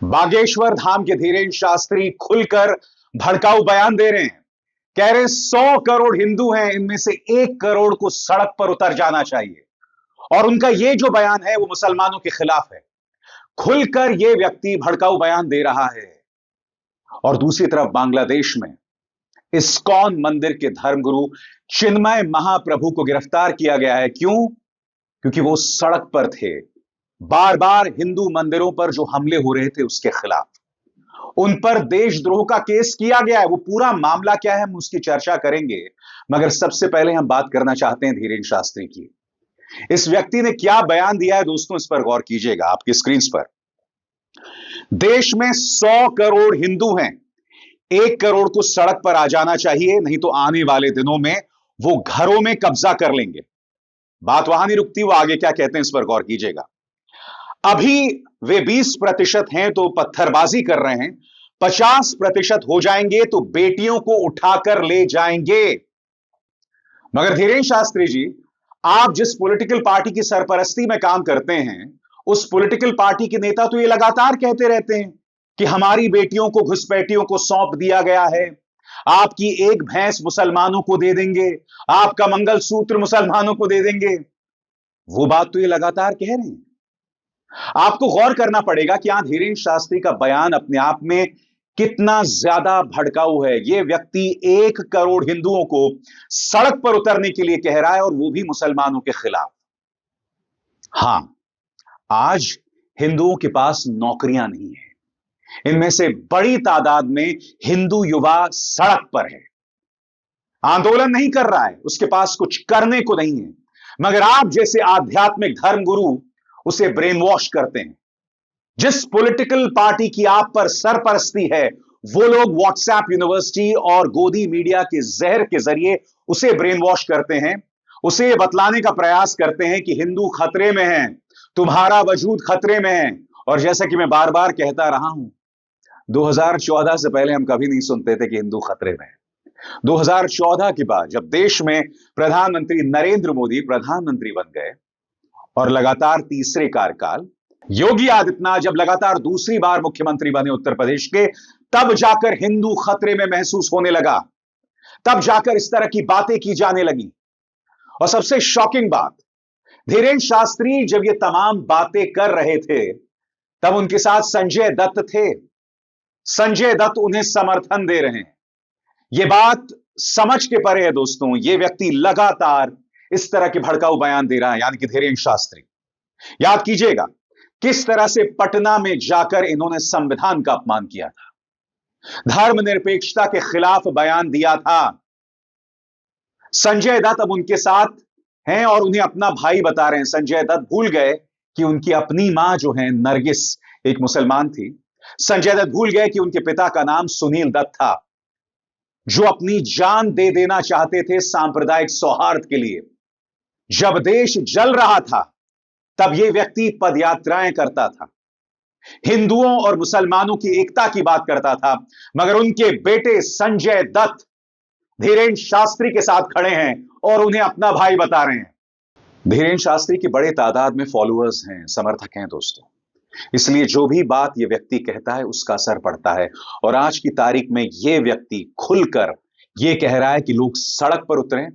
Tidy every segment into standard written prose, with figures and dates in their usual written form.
बागेश्वर धाम के धीरेन्द्र शास्त्री खुलकर भड़काऊ बयान दे रहे हैं। कह रहे 100 करोड़ हिंदू हैं, इनमें से 1 करोड़ को सड़क पर उतर जाना चाहिए। और उनका यह जो बयान है वो मुसलमानों के खिलाफ है। खुलकर यह व्यक्ति भड़काऊ बयान दे रहा है। और दूसरी तरफ बांग्लादेश में इस्कॉन मंदिर के धर्मगुरु चिन्मय महाप्रभु को गिरफ्तार किया गया है। क्यों? क्योंकि वो सड़क पर थे, बार बार हिंदू मंदिरों पर जो हमले हो रहे थे उसके खिलाफ उन पर देशद्रोह का केस किया गया है। वो पूरा मामला क्या है हम उसकी चर्चा करेंगे, मगर सबसे पहले हम बात करना चाहते हैं धीरेन्द्र शास्त्री की। इस व्यक्ति ने क्या बयान दिया है दोस्तों, इस पर गौर कीजिएगा आपकी स्क्रीन पर। देश में 100 करोड़ हिंदू हैं, 1 करोड़ को सड़क पर आ जाना चाहिए, नहीं तो आने वाले दिनों में वो घरों में कब्जा कर लेंगे। बात वहां नहीं रुकती, वो आगे क्या कहते हैं इस पर गौर कीजिएगा। अभी वे 20% हैं तो पत्थरबाजी कर रहे हैं, 50% हो जाएंगे तो बेटियों को उठाकर ले जाएंगे। मगर धीरेन्द्र शास्त्री जी, आप जिस पॉलिटिकल पार्टी की सरपरस्ती में काम करते हैं, उस पॉलिटिकल पार्टी के नेता तो ये लगातार कहते रहते हैं कि हमारी बेटियों को घुसपैठियों को सौंप दिया गया है, आपकी एक भैंस मुसलमानों को दे देंगे, आपका मंगलसूत्र मुसलमानों को दे देंगे। वो बात तो ये लगातार कह रहे हैं। आपको गौर करना पड़ेगा कि यहां धीरेन्द्र शास्त्री का बयान अपने आप में कितना ज्यादा भड़काऊ है। यह व्यक्ति 1 करोड़ हिंदुओं को सड़क पर उतरने के लिए कह रहा है, और वो भी मुसलमानों के खिलाफ। हां, आज हिंदुओं के पास नौकरियां नहीं है, इनमें से बड़ी तादाद में हिंदू युवा सड़क पर है, आंदोलन नहीं कर रहा है, उसके पास कुछ करने को नहीं है, मगर आप जैसे आध्यात्मिक धर्मगुरु उसे ब्रेन वॉश करते हैं। जिस पॉलिटिकल पार्टी की आप पर सरपरस्ती है, वो लोग व्हाट्सएप यूनिवर्सिटी और गोदी मीडिया के जहर के जरिए उसे ब्रेन वॉश करते हैं, उसे बतलाने का प्रयास करते हैं कि हिंदू खतरे में हैं, तुम्हारा वजूद खतरे में है। और जैसा कि मैं बार बार कहता रहा हूं, 2014 से पहले हम कभी नहीं सुनते थे कि हिंदू खतरे में है। 2014 के बाद जब देश में प्रधानमंत्री नरेंद्र मोदी प्रधानमंत्री बन गए और लगातार तीसरे कार्यकाल योगी आदित्यनाथ जब लगातार दूसरी बार मुख्यमंत्री बने उत्तर प्रदेश के, तब जाकर हिंदू खतरे में महसूस होने लगा, तब जाकर इस तरह की बातें की जाने लगी। और सबसे शॉकिंग बात, धीरेन्द्र शास्त्री जब ये तमाम बातें कर रहे थे, तब उनके साथ संजय दत्त थे। संजय दत्त उन्हें समर्थन दे रहे हैं। यह बात समझ के परे है दोस्तों। यह व्यक्ति लगातार इस तरह के भड़काऊ बयान दे रहा है, यानी कि धीरेन्द्र शास्त्री। याद कीजिएगा किस तरह से पटना में जाकर इन्होंने संविधान का अपमान किया था, धर्मनिरपेक्षता के खिलाफ बयान दिया था। संजय दत्त अब उनके साथ हैं और उन्हें अपना भाई बता रहे हैं। संजय दत्त भूल गए कि उनकी अपनी मां जो है नरगिस एक मुसलमान थी। संजय दत्त भूल गए कि उनके पिता का नाम सुनील दत्त था, जो अपनी जान दे देना चाहते थे सांप्रदायिक सौहार्द के लिए। जब देश जल रहा था तब यह व्यक्ति पदयात्राएं करता था, हिंदुओं और मुसलमानों की एकता की बात करता था, मगर उनके बेटे संजय दत्त धीरेन्द्र शास्त्री के साथ खड़े हैं और उन्हें अपना भाई बता रहे हैं। धीरेन्द्र शास्त्री की बड़े तादाद में फॉलोअर्स हैं, समर्थक हैं दोस्तों, इसलिए जो भी बात यह व्यक्ति कहता है उसका असर पड़ता है। और आज की तारीख में यह व्यक्ति खुलकर यह कह रहा है कि लोग सड़क पर उतरें,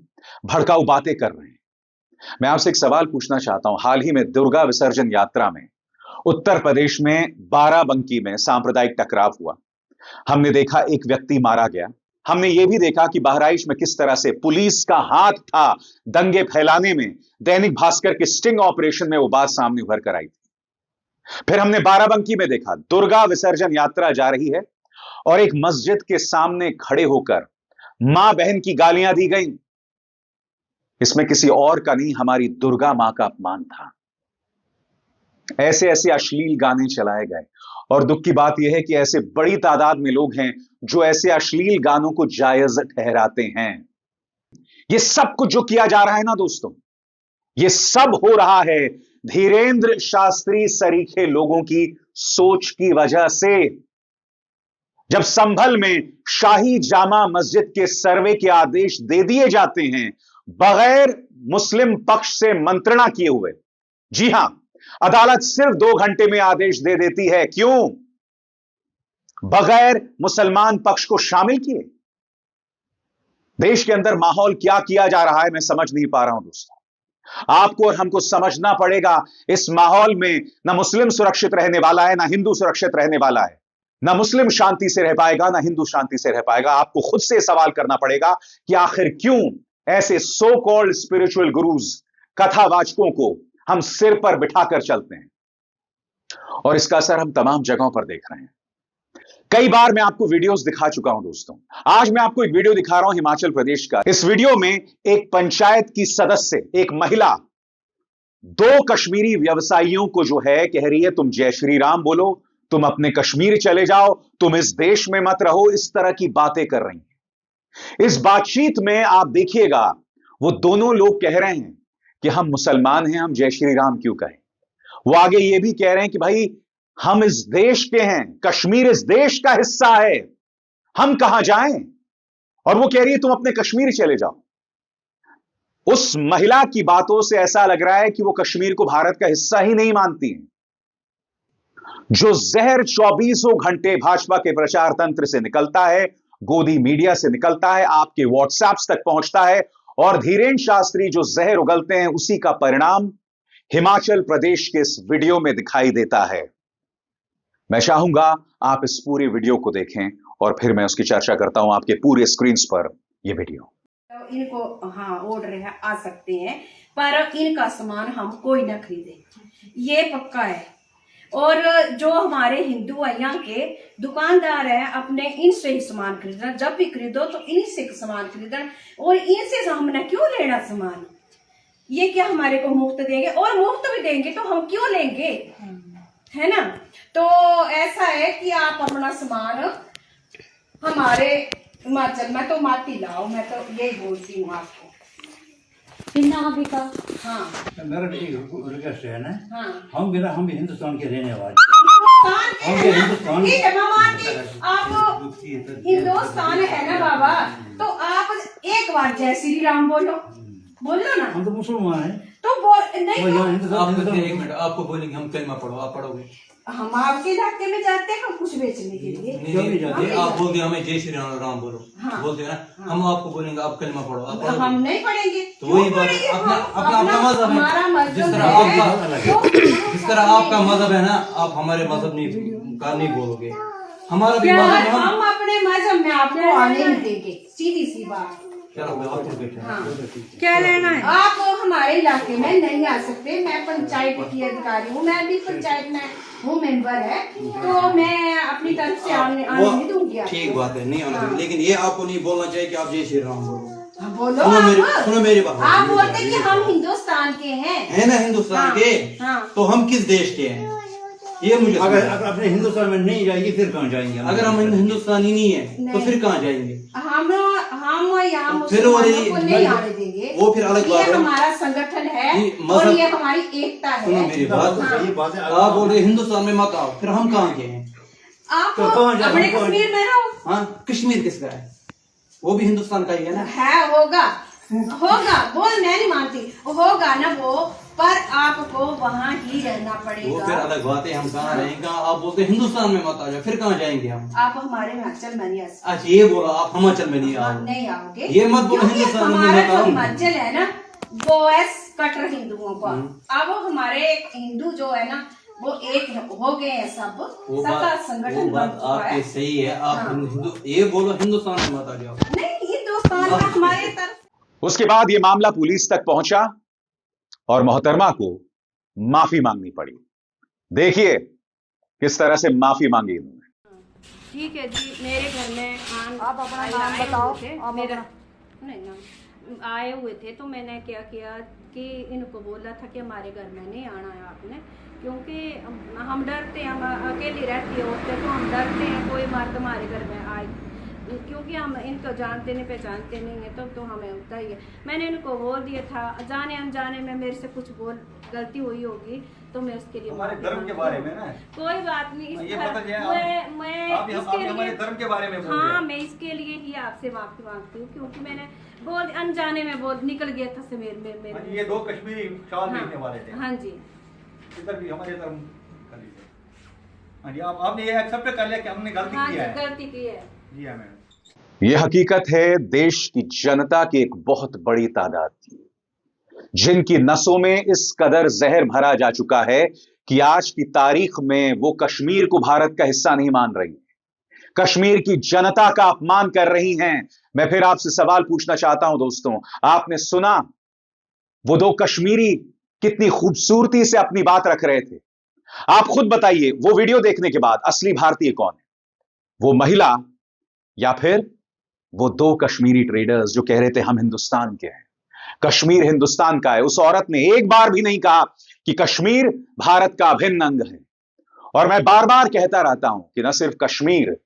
भड़काऊ बातें कर रहे हैं। मैं आपसे एक सवाल पूछना चाहता हूं। हाल ही में दुर्गा विसर्जन यात्रा में उत्तर प्रदेश में बाराबंकी में सांप्रदायिक टकराव हुआ। हमने देखा एक व्यक्ति मारा गया। हमने यह भी देखा कि बहराइच में किस तरह से पुलिस का हाथ था दंगे फैलाने में। दैनिक भास्कर के स्टिंग ऑपरेशन में वो बात सामने उभर कर आई थी। फिर हमने बाराबंकी में देखा दुर्गा विसर्जन यात्रा जा रही है और एक मस्जिद के सामने खड़े होकर मां बहन की गालियां दी गई। इसमें किसी और का नहीं, हमारी दुर्गा मां का अपमान था। ऐसे ऐसे अश्लील गाने चलाए गए और दुख की बात यह है कि ऐसे बड़ी तादाद में लोग हैं जो ऐसे अश्लील गानों को जायज ठहराते हैं। यह सब कुछ जो किया जा रहा है ना दोस्तों, यह सब हो रहा है धीरेन्द्र शास्त्री सरीखे लोगों की सोच की वजह से। जब संभल में शाही जामा मस्जिद के सर्वे के आदेश दे दिए जाते हैं बगैर मुस्लिम पक्ष से मंत्रणा किए हुए, जी हां, अदालत सिर्फ 2 घंटे में आदेश दे देती है। क्यों? बगैर मुसलमान पक्ष को शामिल किए। देश के अंदर माहौल क्या किया जा रहा है मैं समझ नहीं पा रहा हूं दोस्तों। आपको और हमको समझना पड़ेगा, इस माहौल में ना मुस्लिम सुरक्षित रहने वाला है, ना हिंदू सुरक्षित रहने वाला है। ना मुस्लिम शांति से रह पाएगा, ना हिंदू शांति से रह पाएगा। आपको खुद से सवाल करना पड़ेगा कि आखिर क्यों ऐसे सो कॉल्ड स्पिरिचुअल गुरुज, कथावाचकों को हम सिर पर बिठाकर चलते हैं, और इसका असर हम तमाम जगहों पर देख रहे हैं। कई बार मैं आपको वीडियोस दिखा चुका हूं दोस्तों। आज मैं आपको एक वीडियो दिखा रहा हूं हिमाचल प्रदेश का। इस वीडियो में एक पंचायत की सदस्य, एक महिला, दो कश्मीरी व्यवसायियों को जो है कह रही है तुम जय श्री राम बोलो, तुम अपने कश्मीर चले जाओ, तुम इस देश में मत रहो, इस तरह की बातें कर रही हैं। इस बातचीत में आप देखिएगा वो दोनों लोग कह रहे हैं कि हम मुसलमान हैं, हम जय श्री राम क्यों कहें। वो आगे ये भी कह रहे हैं कि भाई हम इस देश के हैं, कश्मीर इस देश का हिस्सा है, हम कहां जाएं। और वो कह रही है तुम अपने कश्मीर चले जाओ। उस महिला की बातों से ऐसा लग रहा है कि वो कश्मीर को भारत का हिस्सा ही नहीं मानती हैं। जो जहर 24 घंटे भाजपा के प्रचार तंत्र से निकलता है, गोदी मीडिया से निकलता है, आपके व्हाट्सएप्स तक पहुंचता है, और धीरेन्द्र शास्त्री जो जहर उगलते हैं, उसी का परिणाम हिमाचल प्रदेश के इस वीडियो में दिखाई देता है। मैं चाहूंगा आप इस पूरी वीडियो को देखें और फिर मैं उसकी चर्चा करता हूं आपके पूरे स्क्रीन पर। ये वीडियो इनको ऑर्डर है, आ सकते हैं, पर इनका सामान हम कोई ना खरीदे, ये पक्का है। और जो हमारे हिंदू यहाँ के दुकानदार हैं, अपने इनसे ही सामान खरीदना, जब भी खरीदो तो इन्हीं से सामान खरीदना, और इनसे हमने क्यों लेना सामान। ये क्या हमारे को मुफ्त देंगे, और मुफ्त भी देंगे तो हम क्यों लेंगे, है ना। तो ऐसा है कि आप अपना सामान हमारे हिमाचल में तो माती लाओ, मैं तो यही बोलती हूँ आपको। हाँ मेरा एक रिक्वेस्ट है ना, हाँ, हम हिंदुस्तान के रहने वाले, हिंदुस्तान ठीक है, मैं मानती, आप हिंदुस्तान है ना बाबा, तो आप एक बार जय श्री राम बोलो, बोलो ना। हम तो मुसलमान हैं, तो बोल नहीं, आप एक मिनट, आपको बोलेंगे हम कलमा पढ़ो, आप पढ़ोगे। हम आपके इलाके में जाते हैं, हम कुछ बेचने के लिए नहीं जाते, आप बोलते हमें जय श्री राम बोलो, हाँ, बोलते हैं ना, हम आपको बोलेंगे आप कलमा पढ़ो, आप पढ़ोगे। हम नहीं पढ़ेंगे, तो वही बात, अपना मजहब है, जिस तरह आपका मजहब है ना, आप हमारे मजहब का नहीं बोलोगे, हमारा भी मजहब है, हम अपने मजहब में आपको आने नहीं देंगे, सीधी सी बात। हाँ। क्या लेना है, आप हमारे इलाके में नहीं आ सकते। मैं पंचायत की अधिकारी हूँ, मैं भी पंचायत में हूँ, मेंबर है, तो मैं अपनी तरफ से आने नहीं दूंगी। ठीक बात है, नहीं आना चाहिए, लेकिन ये आपको नहीं बोलना चाहिए कि आप जय श्री राम बोलो। बोलो, सुनो मेरी बात, आप बोलते कि हम हिंदुस्तान के हैं, है ना, हिंदुस्तान के, तो हम किस देश के हैं ये मुझे अगर अपने हिंदुस्तान में नहीं जाएंगे फिर कहाँ जाएंगे। अगर हम हिंदुस्तानी नहीं है तो फिर कहाँ जाएंगे। हम यहाँ फिर वो नहीं आने देंगे, वो फिर अलग बात है। ये हमारा संगठन है और ये हमारी एकता है। सुनो मेरी बात, सही बात है। आप बोल रहे हिंदुस्तान में मत आओ, फिर हम कहाँ के हैं। आप अपने कश्मीर में रहो। हाँ, कश्मीर किसका है, वो भी हिंदुस्तान का ही है ना। है, होगा बोल, मैं नहीं मानती, होगा ना वो, पर आपको वहाँ ही रहना पड़ेगा। वो फिर अलग बात है, हम कहाँ रहेंगे। आप बोलते हिंदुस्तान में मत आ जाओ, फिर कहाँ जाएंगे हम। आप हमारे हिमाचल में नहीं आ सकते। अच्छा, ये बोला आप हिमाचल में नहीं आओ, नहीं आओगे, ये मत बोलो हिंदुस्तान में मत आओ। हिमाचल है ना, वो है कट्टर हिंदुओं का। अब वो हमारे हिंदू जो है ना, वो एक हो गए हैं, सबका संगठन बन चुका है। सही है, आप हिंदू ये बोलो हिंदुस्तान में मत आ जाओ। नहीं, हिंदुस्तान में हमारे तरफ। उसके बाद यह मामला पुलिस तक पहुंचा और मोहतरमा को माफी मांगनी पड़ी। देखिए किस तरह से माफी मांगी इन्होंने। ठीक है जी, मेरे घर में आप अपना नाम बताओ। मेरा नहीं ना आए हुए थे, तो मैंने क्या किया कि इनको बोला था कि हमारे घर में नहीं आना है आपने, क्योंकि हम डरते हैं, हम अकेली रहती होते तो हम डरते हैं कोई मर्द हमारे घर में आए, क्योंकि हम इनको जानते नहीं पहचानते नहीं है, तो हमें होता ही है। मैंने इनको बोल दिया था, जाने अनजाने में मेरे से कुछ गलती हुई होगी तो मैं उसके लिए हमारे धर्म के बारे में ना कोई बात नहीं, ये पता चला मैं इसके लिए हमारे धर्म के बारे में बोल हाँ, रहे हैं। मैं इसके लिए ही आपसे माफी मांगती हूँ, क्योंकि मैंने बोल अनजाने में बोल निकल गया था से मेरे हाँ, ये दो कश्मीरी शाल हाँ, पहनने वाले थे। हाँ जी, इधर भी हमारे धर्म का लीजिए। हाँ जी, आपने ये एक्सेप्ट कर लिया कि हमने गलती हाँ की जी, है। गलती की है। जी हाँ मैडम। यह हकीकत है देश की जनता की एक बहुत बड़ी तादाद की, जिनकी नसों में इस कदर जहर भरा जा चुका है कि आज की तारीख में वो कश्मीर को भारत का हिस्सा नहीं मान रही, कश्मीर की जनता का अपमान कर रही हैं। मैं फिर आपसे सवाल पूछना चाहता हूं दोस्तों, आपने सुना वो दो कश्मीरी कितनी खूबसूरती से अपनी बात रख रहे थे? आप खुद बताइए, वो वीडियो देखने के बाद असली भारतीय कौन है? वो महिला या फिर वो दो कश्मीरी ट्रेडर्स जो कह रहे थे हम हिंदुस्तान के हैं, कश्मीर हिंदुस्तान का है? उस औरत ने एक बार भी नहीं कहा कि कश्मीर भारत का अभिन्न अंग है। और मैं बार बार कहता रहता हूं कि न सिर्फ कश्मीर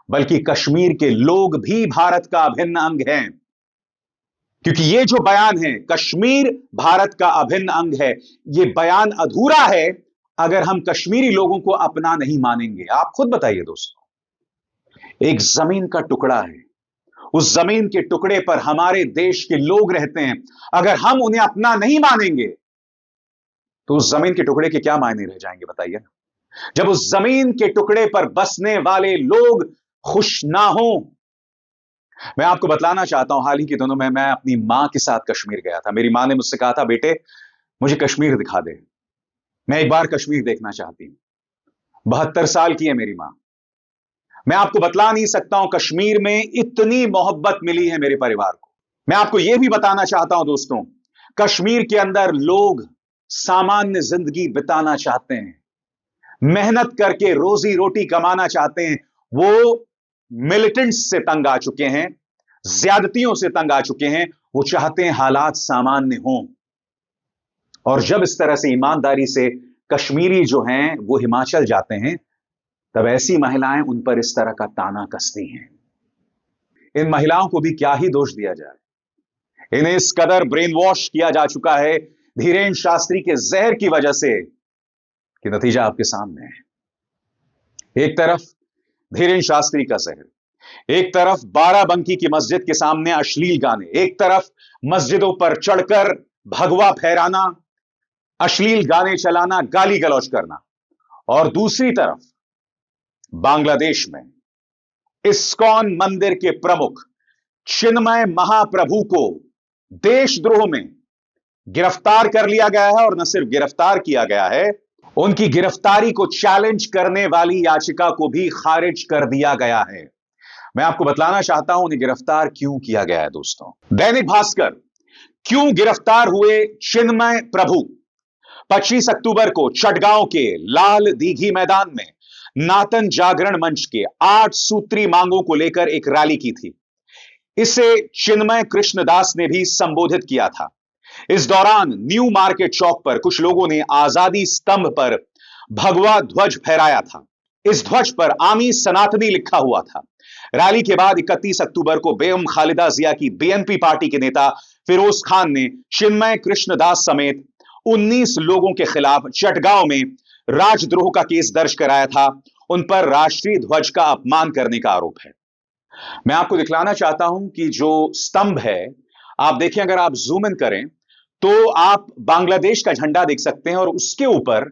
बल्कि कश्मीर के लोग भी भारत का अभिन्न अंग हैं, क्योंकि ये जो बयान है कश्मीर भारत का अभिन्न अंग है, ये बयान अधूरा है अगर हम कश्मीरी लोगों को अपना नहीं मानेंगे। आप खुद बताइए दोस्तों, एक जमीन का टुकड़ा है, उस जमीन के टुकड़े पर हमारे देश के लोग रहते हैं, अगर हम उन्हें अपना नहीं मानेंगे तो उस जमीन के टुकड़े के क्या मायने रह जाएंगे बताइए ना। जब उस जमीन के टुकड़े पर बसने वाले लोग खुश ना हो। मैं आपको बतलाना चाहता हूं, हाल ही के दिनों में मैं अपनी मां के साथ कश्मीर गया था। मेरी मां ने मुझसे कहा था, बेटे मुझे कश्मीर दिखा दे, मैं एक बार कश्मीर देखना चाहती हूं। 72 साल की है मेरी मां। मैं आपको बतला नहीं सकता हूं, कश्मीर में इतनी मोहब्बत मिली है मेरे परिवार को। मैं आपको यह भी बताना चाहता हूं दोस्तों, कश्मीर के अंदर लोग सामान्य जिंदगी बिताना चाहते हैं, मेहनत करके रोजी रोटी कमाना चाहते हैं। वो मिलिटेंट्स से तंग आ चुके हैं, ज्यादतियों से तंग आ चुके हैं। वो चाहते हैं हालात सामान्य हों। और जब इस तरह से ईमानदारी से कश्मीरी जो हैं वो हिमाचल जाते हैं, तब ऐसी महिलाएं उन पर इस तरह का ताना कसती हैं। इन महिलाओं को भी क्या ही दोष दिया जाए, इन्हें इस कदर ब्रेन वॉश किया जा चुका है धीरेन्द्र शास्त्री के जहर की वजह से कि नतीजा आपके सामने है। एक तरफ धीरेन्द्र शास्त्री का जहर, एक तरफ बाराबंकी की मस्जिद के सामने अश्लील गाने, एक तरफ मस्जिदों पर चढ़कर भगवा फहराना, अश्लील गाने चलाना, गाली गलौज करना, और दूसरी तरफ बांग्लादेश में इस्कॉन मंदिर के प्रमुख चिन्मय महाप्रभु को देशद्रोह में गिरफ्तार कर लिया गया है। और न सिर्फ गिरफ्तार किया गया है, उनकी गिरफ्तारी को चैलेंज करने वाली याचिका को भी खारिज कर दिया गया है। मैं आपको बतलाना चाहता हूं उन्हें गिरफ्तार क्यों किया गया है दोस्तों। दैनिक भास्कर, क्यों गिरफ्तार हुए चिन्मय प्रभु? 25 अक्टूबर को चटगांव के लाल दीघी मैदान में नातन जागरण मंच के 8 सूत्री मांगों को लेकर एक रैली की थी। इसे चिन्मय कृष्णदास ने भी संबोधित किया था। इस दौरान न्यू मार्केट चौक पर कुछ लोगों ने आजादी स्तंभ पर भगवा ध्वज फहराया था। इस ध्वज पर आमी सनातनी लिखा हुआ था। रैली के बाद 31 अक्टूबर को बेगम खालिदा जिया की बीएनपी पार्टी के नेता फिरोज खान ने चिन्मय कृष्णदास समेत 19 लोगों के खिलाफ चटगांव में राजद्रोह का केस दर्ज कराया था। उन पर राष्ट्रीय ध्वज का अपमान करने का आरोप है। मैं आपको दिखलाना चाहता हूं कि जो स्तंभ है, आप देखें, अगर आप जूम इन करें तो आप बांग्लादेश का झंडा देख सकते हैं और उसके ऊपर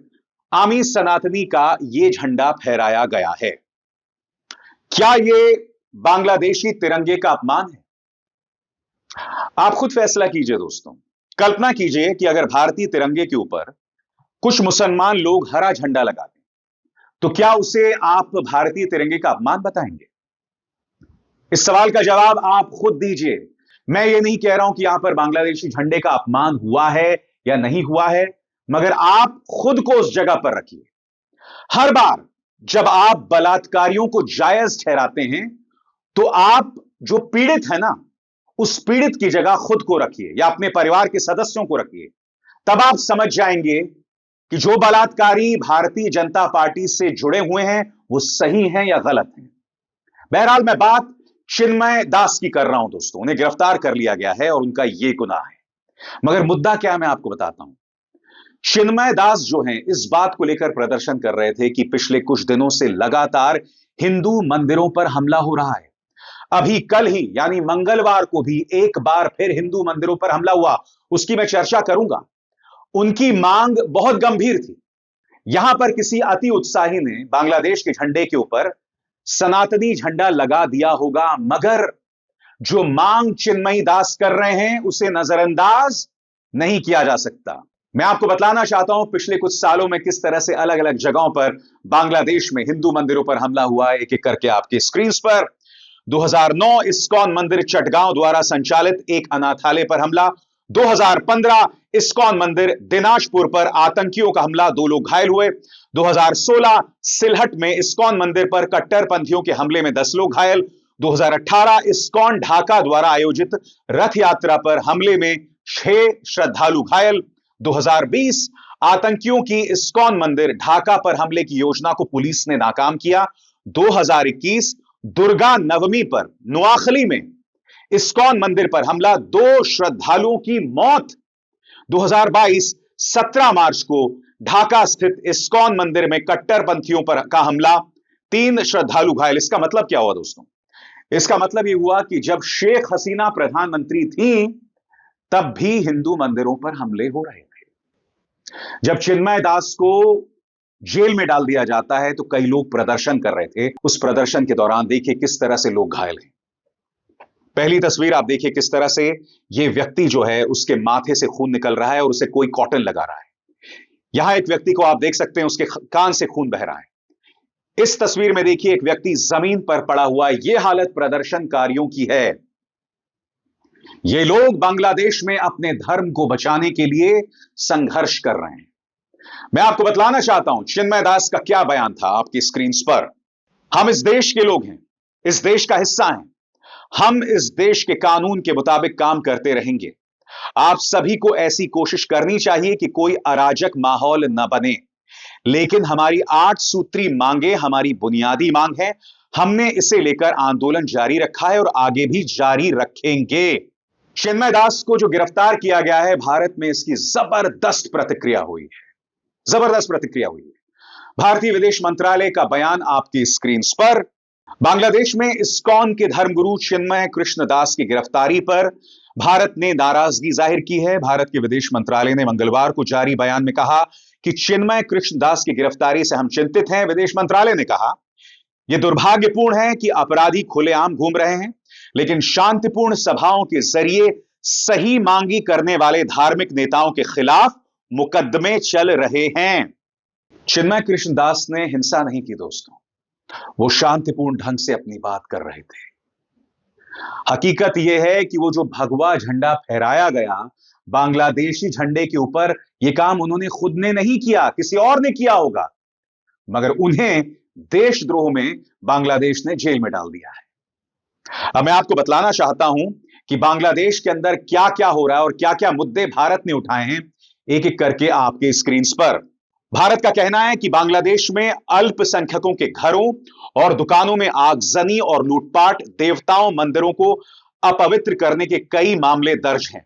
आमी सनातनी का यह झंडा फहराया गया है। क्या यह बांग्लादेशी तिरंगे का अपमान है? आप खुद फैसला कीजिए दोस्तों। कल्पना कीजिए कि अगर भारतीय तिरंगे के ऊपर कुछ मुसलमान लोग हरा झंडा लगा दें, तो क्या उसे आप भारतीय तिरंगे का अपमान बताएंगे? इस सवाल का जवाब आप खुद दीजिए। मैं ये नहीं कह रहा हूं कि यहां पर बांग्लादेशी झंडे का अपमान हुआ है या नहीं हुआ है, मगर आप खुद को उस जगह पर रखिए। हर बार जब आप बलात्कारियों को जायज ठहराते हैं, तो आप जो पीड़ित है ना, उस पीड़ित की जगह खुद को रखिए या अपने परिवार के सदस्यों को रखिए। तब आप समझ जाएंगे कि जो बलात्कारी भारतीय जनता पार्टी से जुड़े हुए हैं वो सही हैं या गलत हैं। बहरहाल मैं बात चिन्मय दास की कर रहा हूं दोस्तों। उन्हें गिरफ्तार कर लिया गया है और उनका यह गुनाह है। मगर मुद्दा क्या है, मैं आपको बताता हूं। चिन्मय दास जो हैं इस बात को लेकर प्रदर्शन कर रहे थे कि पिछले कुछ दिनों से लगातार हिंदू मंदिरों पर हमला हो रहा है। अभी कल ही यानी मंगलवार को भी एक बार फिर हिंदू मंदिरों पर हमला हुआ, उसकी मैं चर्चा करूंगा। उनकी मांग बहुत गंभीर थी। यहां पर किसी अति उत्साही ने बांग्लादेश के झंडे के ऊपर सनातनी झंडा लगा दिया होगा, मगर जो मांग चिन्मयी दास कर रहे हैं उसे नजरअंदाज नहीं किया जा सकता। मैं आपको बतलाना चाहता हूं पिछले कुछ सालों में किस तरह से अलग अलग जगहों पर बांग्लादेश में हिंदू मंदिरों पर हमला हुआ है, एक एक करके आपके स्क्रीन पर। 2009 इस्कॉन मंदिर चटगांव द्वारा संचालित एक अनाथालय पर हमला। 2015 इस्कॉन मंदिर दिनाजपुर पर आतंकियों का हमला, 2 लोग घायल हुए। 2016 सिलहट में इस्कॉन मंदिर पर कट्टरपंथियों के हमले में 10 लोग घायल। 2018 इस्कॉन ढाका द्वारा आयोजित रथ यात्रा पर हमले में 6 श्रद्धालु घायल। 2020 आतंकियों की इस्कॉन मंदिर ढाका पर हमले की योजना को पुलिस ने नाकाम किया। 2021 दुर्गा नवमी पर नोआखली में इस्कॉन मंदिर पर हमला, 2 श्रद्धालुओं की मौत। 2022 17 मार्च को ढाका स्थित इस्कॉन मंदिर में कट्टरपंथियों पर का हमला, 3 श्रद्धालु घायल। इसका मतलब क्या हुआ दोस्तों? इसका मतलब यह हुआ कि जब शेख हसीना प्रधानमंत्री थी तब भी हिंदू मंदिरों पर हमले हो रहे थे। जब चिन्मय दास को जेल में डाल दिया जाता है तो कई लोग प्रदर्शन कर रहे थे। उस प्रदर्शन के दौरान देखिए किस तरह से लोग घायल हैं। पहली तस्वीर आप देखिए किस तरह से यह व्यक्ति जो है उसके माथे से खून निकल रहा है और उसे कोई कॉटन लगा रहा है। यहां एक व्यक्ति को आप देख सकते हैं उसके कान से खून बह रहा है। इस तस्वीर में देखिए एक व्यक्ति जमीन पर पड़ा हुआ है। यह हालत प्रदर्शनकारियों की है। ये लोग बांग्लादेश में अपने धर्म को बचाने के लिए संघर्ष कर रहे हैं। मैं आपको बतलाना चाहता हूं चिन्मय दास का क्या बयान था आपकी स्क्रीन पर। हम इस देश के लोग हैं, इस देश का हिस्सा हैं। हम इस देश के कानून के मुताबिक काम करते रहेंगे। आप सभी को ऐसी कोशिश करनी चाहिए कि कोई अराजक माहौल न बने। लेकिन हमारी 8 सूत्री मांगे हमारी बुनियादी मांग है। हमने इसे लेकर आंदोलन जारी रखा है और आगे भी जारी रखेंगे। चिन्मय दास को जो गिरफ्तार किया गया है, भारत में इसकी जबरदस्त प्रतिक्रिया हुई है। जबरदस्त प्रतिक्रिया हुई है। भारतीय विदेश मंत्रालय का बयान आपकी स्क्रीन पर। बांग्लादेश में इस्कॉन के धर्मगुरु चिन्मय कृष्ण दास की गिरफ्तारी पर भारत ने नाराजगी जाहिर की है। भारत के विदेश मंत्रालय ने मंगलवार को जारी बयान में कहा कि चिन्मय कृष्ण दास की गिरफ्तारी से हम चिंतित हैं। विदेश मंत्रालय ने कहा यह दुर्भाग्यपूर्ण है कि अपराधी खुलेआम घूम रहे हैं, लेकिन शांतिपूर्ण सभाओं के जरिए सही मांगी करने वाले धार्मिक नेताओं के खिलाफ मुकदमे चल रहे हैं। चिन्मय कृष्ण दास ने हिंसा नहीं की दोस्तों, वो शांतिपूर्ण ढंग से अपनी बात कर रहे थे। हकीकत यह है कि वो जो भगवा झंडा फहराया गया बांग्लादेशी झंडे के ऊपर, यह काम उन्होंने खुद ने नहीं किया, किसी और ने किया होगा, मगर उन्हें देशद्रोह में बांग्लादेश ने जेल में डाल दिया है। अब मैं आपको बतलाना चाहता हूं कि बांग्लादेश के अंदर क्या क्या हो रहा है और क्या क्या मुद्दे भारत ने उठाए हैं, एक एक करके आपके स्क्रीन पर। भारत का कहना है कि बांग्लादेश में अल्पसंख्यकों के घरों और दुकानों में आगजनी और लूटपाट, देवताओं, मंदिरों को अपवित्र करने के कई मामले दर्ज हैं।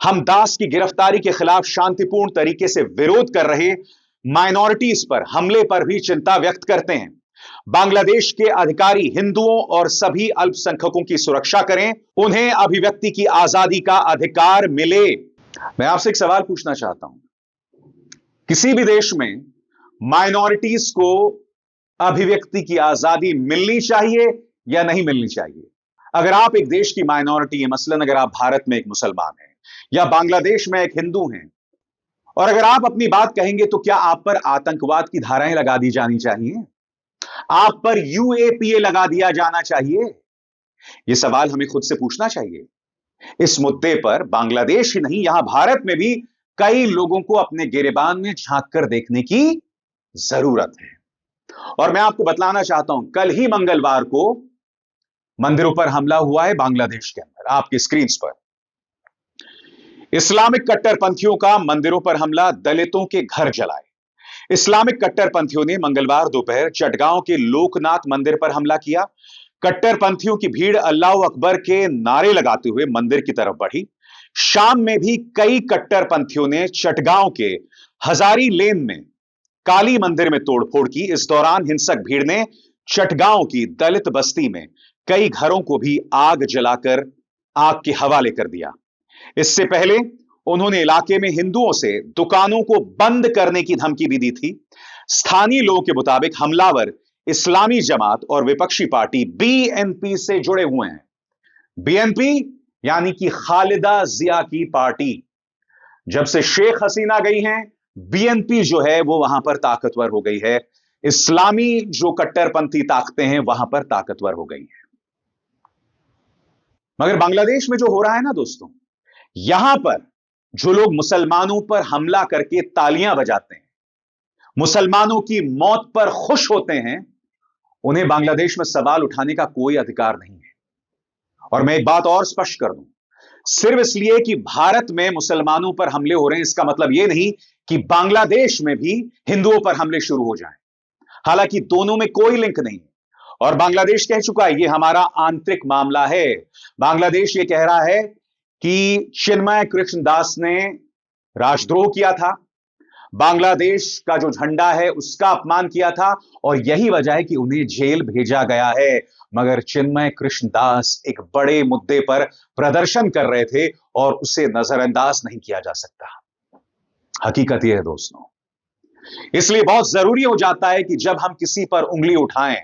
हम दास की गिरफ्तारी के खिलाफ शांतिपूर्ण तरीके से विरोध कर रहे माइनॉरिटीज पर हमले पर भी चिंता व्यक्त करते हैं। बांग्लादेश के अधिकारी हिंदुओं और सभी अल्पसंख्यकों की सुरक्षा करें, उन्हें अभिव्यक्ति की आजादी का अधिकार मिले। मैं आपसे एक सवाल पूछना चाहता हूं, किसी भी देश में माइनॉरिटीज को अभिव्यक्ति की आजादी मिलनी चाहिए या नहीं मिलनी चाहिए? अगर आप एक देश की माइनॉरिटी है, मसलन अगर आप भारत में एक मुसलमान हैं या बांग्लादेश में एक हिंदू हैं, और अगर आप अपनी बात कहेंगे तो क्या आप पर आतंकवाद की धाराएं लगा दी जानी चाहिए? आप पर यूएपीए लगा दिया जाना चाहिए? यह सवाल हमें खुद से पूछना चाहिए। इस मुद्दे पर बांग्लादेश ही नहीं, यहां भारत में भी कई लोगों को अपने गिरेबान में झांक कर देखने की जरूरत है। और मैं आपको बतलाना चाहता हूं, कल ही मंगलवार को मंदिरों पर हमला हुआ है बांग्लादेश के अंदर, आपकी स्क्रीन पर। इस्लामिक कट्टरपंथियों का मंदिरों पर हमला, दलितों के घर जलाए। इस्लामिक कट्टरपंथियों ने मंगलवार दोपहर चटगांव के लोकनाथ मंदिर पर हमला किया। कट्टरपंथियों की भीड़ अल्लाह अकबर के नारे लगाते हुए मंदिर की तरफ बढ़ी। शाम में भी कई कट्टरपंथियों ने चटगांव के हजारी लेन में काली मंदिर में तोड़फोड़ की। इस दौरान हिंसक भीड़ ने चटगांव की दलित बस्ती में कई घरों को भी आग जलाकर आग के हवाले कर दिया। इससे पहले उन्होंने इलाके में हिंदुओं से दुकानों को बंद करने की धमकी भी दी थी। स्थानीय लोगों के मुताबिक हमलावर इस्लामी जमात और विपक्षी पार्टी बीएनपी से जुड़े हुए हैं। बीएनपी यानी कि खालिदा जिया की पार्टी। जब से शेख हसीना गई हैं, बीएनपी जो है वो वहां पर ताकतवर हो गई है। इस्लामी जो कट्टरपंथी ताकतें हैं वहां पर ताकतवर हो गई हैं। मगर बांग्लादेश में जो हो रहा है ना दोस्तों, यहां पर जो लोग मुसलमानों पर हमला करके तालियां बजाते हैं, मुसलमानों की मौत पर खुश होते हैं, उन्हें बांग्लादेश में सवाल उठाने का कोई अधिकार नहीं है। और मैं एक बात और स्पष्ट कर दूं, सिर्फ इसलिए कि भारत में मुसलमानों पर हमले हो रहे हैं इसका मतलब यह नहीं कि बांग्लादेश में भी हिंदुओं पर हमले शुरू हो जाएं। हालांकि दोनों में कोई लिंक नहीं है और बांग्लादेश कह चुका है यह हमारा आंतरिक मामला है। बांग्लादेश यह कह रहा है कि चिन्मय कृष्णदास ने राष्ट्रद्रोह किया था, बांग्लादेश का जो झंडा है उसका अपमान किया था और यही वजह है कि उन्हें जेल भेजा गया है। मगर चिन्मय कृष्णदास एक बड़े मुद्दे पर प्रदर्शन कर रहे थे और उसे नजरअंदाज नहीं किया जा सकता। हकीकत यह है दोस्तों, इसलिए बहुत जरूरी हो जाता है कि जब हम किसी पर उंगली उठाएं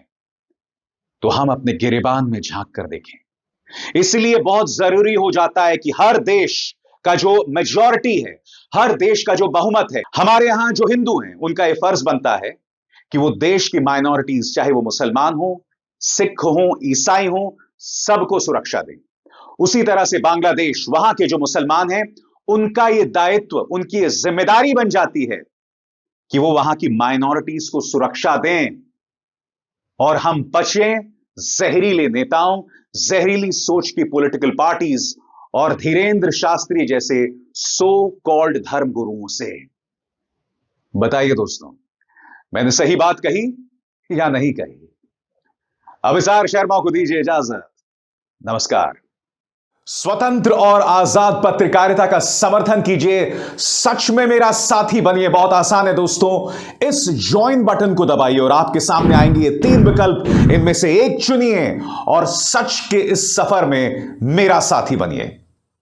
तो हम अपने गिरेबान में झांक कर देखें। इसलिए बहुत जरूरी हो जाता है कि हर देश का जो मेजॉरिटी है, हर देश का जो बहुमत है, हमारे यहां जो हिंदू हैं उनका यह फर्ज बनता है कि वो देश की माइनॉरिटीज, चाहे वो मुसलमान हो, सिख हो, ईसाई हो, सबको सुरक्षा दें। उसी तरह से बांग्लादेश, वहां के जो मुसलमान हैं, उनका यह दायित्व, उनकी यह जिम्मेदारी बन जाती है कि वो वहां की माइनॉरिटीज को सुरक्षा दें और हम बचें जहरीले नेताओं, जहरीली सोच की पॉलिटिकल पार्टीज और धीरेन्द्र शास्त्री जैसे सो कॉल्ड धर्म गुरुओं से। बताइए दोस्तों, मैंने सही बात कही या नहीं कही? अभिसार शर्मा को दीजिए इजाजत। नमस्कार। स्वतंत्र और आजाद पत्रकारिता का समर्थन कीजिए, सच में मेरा साथी बनिए। बहुत आसान है दोस्तों, इस ज्वाइन बटन को दबाइए और आपके सामने आएंगे ये 3 विकल्प, इनमें से एक चुनिए और सच के इस सफर में मेरा साथी बनिए।